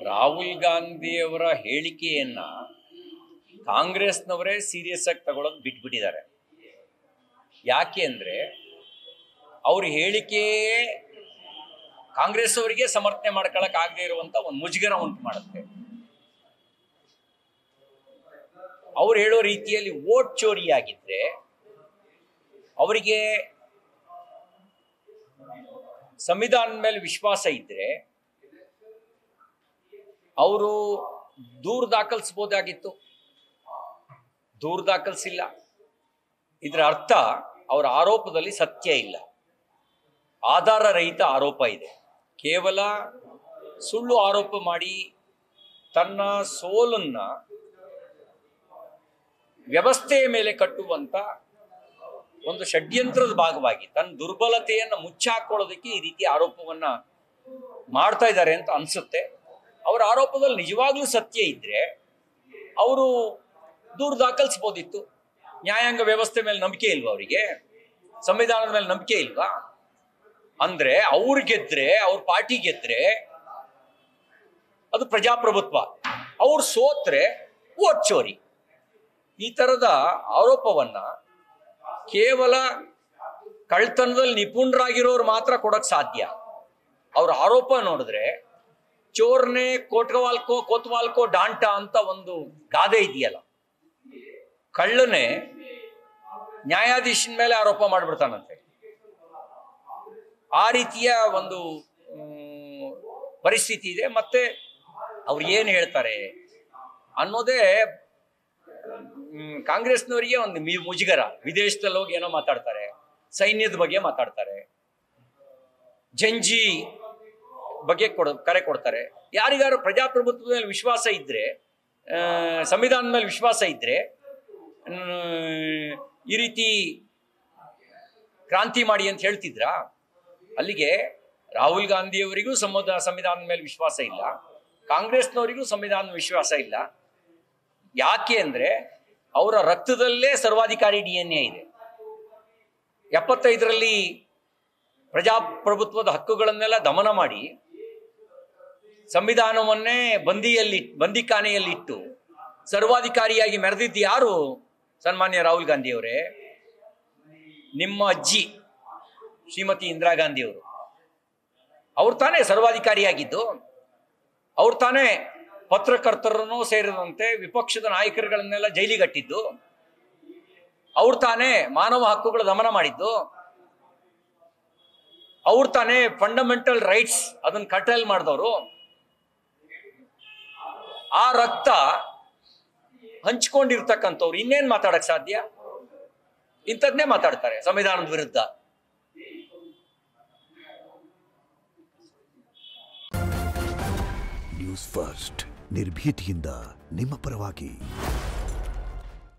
ರಾಹುಲ್ ಗಾಂಧಿಯವರ ಹೇಳಿಕೆಯನ್ನ ಕಾಂಗ್ರೆಸ್ನವರೇ ಸೀರಿಯಸ್ ಆಗಿ ತಗೊಳ್ಳೋದು ಬಿಟ್ಬಿಟ್ಟಿದ್ದಾರೆ. ಯಾಕೆ ಅಂದರೆ ಅವ್ರ ಹೇಳಿಕೆ ಕಾಂಗ್ರೆಸ್ ಅವರಿಗೆ ಸಮರ್ಥನೆ ಮಾಡ್ಕೊಳಕ್ ಆಗದೆ ಇರುವಂತ ಒಂದು ಮುಜುಗರ ಉಂಟು ಮಾಡುತ್ತೆ. ಅವ್ರು ಹೇಳೋ ರೀತಿಯಲ್ಲಿ ವೋಟ್ ಚೋರಿಯಾಗಿದ್ರೆ ಅವರಿಗೆ ಸಂವಿಧಾನದ ಮೇಲೆ ವಿಶ್ವಾಸ ಇದ್ರೆ ಅವರು ದೂರು ದಾಖಲಿಸಬಹುದಾಗಿತ್ತು. ದೂರು ದಾಖಲಿಸಿಲ್ಲ. ಇದರ ಅರ್ಥ ಅವರ ಆರೋಪದಲ್ಲಿ ಸತ್ಯ ಇಲ್ಲ, ಆಧಾರ ರಹಿತ ಆರೋಪ ಇದೆ. ಕೇವಲ ಸುಳ್ಳು ಆರೋಪ ಮಾಡಿ ತನ್ನ ಸೋಲನ್ನ ವ್ಯವಸ್ಥೆಯ ಮೇಲೆ ಕಟ್ಟುವಂತ ಒಂದು ಷಡ್ಯಂತ್ರದ ಭಾಗವಾಗಿ ತನ್ನ ದುರ್ಬಲತೆಯನ್ನು ಮುಚ್ಚಾಕೊಳ್ಳೋದಕ್ಕೆ ಈ ರೀತಿ ಆರೋಪವನ್ನ ಮಾಡ್ತಾ ಇದ್ದಾರೆ ಅಂತ ಅನ್ಸುತ್ತೆ. ಅವರ ಆರೋಪದಲ್ಲಿ ನಿಜವಾಗ್ಲೂ ಸತ್ಯ ಇದ್ರೆ ಅವರು ದೂರು ದಾಖಲಿಸಬಹುದಿತ್ತು. ನ್ಯಾಯಾಂಗ ವ್ಯವಸ್ಥೆ ಮೇಲೆ ನಂಬಿಕೆ ಇಲ್ವಾ ಅವರಿಗೆ? ಸಂವಿಧಾನದ ಮೇಲೆ ನಂಬಿಕೆ ಇಲ್ವಾ? ಅಂದ್ರೆ ಅವ್ರು ಗೆದ್ರೆ, ಅವ್ರ ಪಾರ್ಟಿ ಗೆದ್ರೆ ಅದು ಪ್ರಜಾಪ್ರಭುತ್ವ, ಅವ್ರು ಸೋತ್ರೆ ವೋಟ್ ಚೋರಿ. ಈ ತರದ ಆರೋಪವನ್ನ ಕೇವಲ ಕಳ್ತನದಲ್ಲಿ ನಿಪುಣರಾಗಿರೋರು ಮಾತ್ರ ಕೊಡಕ್ ಸಾಧ್ಯ. ಅವ್ರ ಆರೋಪ ನೋಡಿದ್ರೆ ಚೋರ್ನೆ ಕೋತ್ವಾಲ್ಕೋ ಡಾಂಟ ಅಂತ ಒಂದು ಗಾದೆ ಇದೆಯಲ್ಲ, ಕಳ್ಳನೇ ನ್ಯಾಯಾಧೀಶನ ಮೇಲೆ ಆರೋಪ ಮಾಡ್ಬಿಡ್ತಾನಂತೆ. ಆ ರೀತಿಯ ಒಂದು ಪರಿಸ್ಥಿತಿ ಇದೆ. ಮತ್ತೆ ಅವ್ರು ಏನು ಹೇಳ್ತಾರೆ ಅನ್ನೋದೇ ಕಾಂಗ್ರೆಸ್ನವರಿಗೆ ಒಂದು ಮುಜುಗರ. ವಿದೇಶದಲ್ಲಿ ಹೋಗಿ ಏನೋ ಮಾತಾಡ್ತಾರೆ, ಸೈನ್ಯದ ಬಗ್ಗೆ ಮಾತಾಡ್ತಾರೆ, ಜಂಜಿ ಬಗ್ಗೆ ಕರೆ ಕೊಡ್ತಾರೆ. ಯಾರಿಗಾರು ಪ್ರಜಾಪ್ರಭುತ್ವದ ಮೇಲೆ ವಿಶ್ವಾಸ ಇದ್ರೆ, ಸಂವಿಧಾನದ ಮೇಲೆ ವಿಶ್ವಾಸ ಇದ್ರೆ ಈ ರೀತಿ ಕ್ರಾಂತಿ ಮಾಡಿ ಅಂತ ಹೇಳ್ತಿದ್ರಾ? ಅಲ್ಲಿಗೆ ರಾಹುಲ್ ಗಾಂಧಿಯವರಿಗೂ ಸಂವಿಧಾನದ ಮೇಲೆ ವಿಶ್ವಾಸ ಇಲ್ಲ, ಕಾಂಗ್ರೆಸ್ನವರಿಗೂ ಸಂವಿಧಾನದ ವಿಶ್ವಾಸ ಇಲ್ಲ. ಯಾಕೆ ಅಂದ್ರೆ ಅವರ ರಕ್ತದಲ್ಲೇ ಸರ್ವಾಧಿಕಾರಿ DNA ಇದೆ. 75ರಲ್ಲಿ ಪ್ರಜಾಪ್ರಭುತ್ವದ ಹಕ್ಕುಗಳನ್ನೆಲ್ಲ ದಮನ ಮಾಡಿ ಸಂವಿಧಾನವನ್ನೇ ಬಂದಿಖಾನೆಯಲ್ಲಿಟ್ಟು ಸರ್ವಾಧಿಕಾರಿಯಾಗಿ ಮೆರೆದಿದ್ದು ಯಾರು? ಸನ್ಮಾನ್ಯ ರಾಹುಲ್ ಗಾಂಧಿಯವರೇ, ನಿಮ್ಮ ಅಜ್ಜಿ ಶ್ರೀಮತಿ ಇಂದಿರಾ ಗಾಂಧಿಯವರು. ಅವ್ರು ತಾನೇ ಸರ್ವಾಧಿಕಾರಿಯಾಗಿದ್ದು. ಅವ್ರು ತಾನೇ ಪತ್ರಕರ್ತರನ್ನು ಸೇರಿದಂತೆ ವಿಪಕ್ಷದ ನಾಯಕರುಗಳನ್ನೆಲ್ಲ ಜೈಲಿಗಟ್ಟಿದ್ದು. ಅವ್ರು ತಾನೇ ಮಾನವ ಹಕ್ಕುಗಳ ದಮನ ಮಾಡಿದ್ದು. ಅವ್ರು ತಾನೇ ಫಂಡಮೆಂಟಲ್ ರೈಟ್ಸ್ ಅದನ್ನ ಕರ್ಟೈಲ್ ಮಾಡಿದವರು. ಆ ರಕ್ತ ಹಂಚ್ಕೊಂಡಿರ್ತಕ್ಕಂಥವ್ರು ಇನ್ನೇನ್ ಮಾತಾಡಕ್ ಸಾಧ್ಯ? ಇಂಥದ್ನೇ ಮಾತಾಡ್ತಾರೆ ಸಂವಿಧಾನದ ವಿರುದ್ಧ. ನ್ಯೂಸ್ ಫಸ್ಟ್, ನಿರ್ಭೀತಿಯಿಂದ ನಿಮ್ಮ ಪರವಾಗಿ.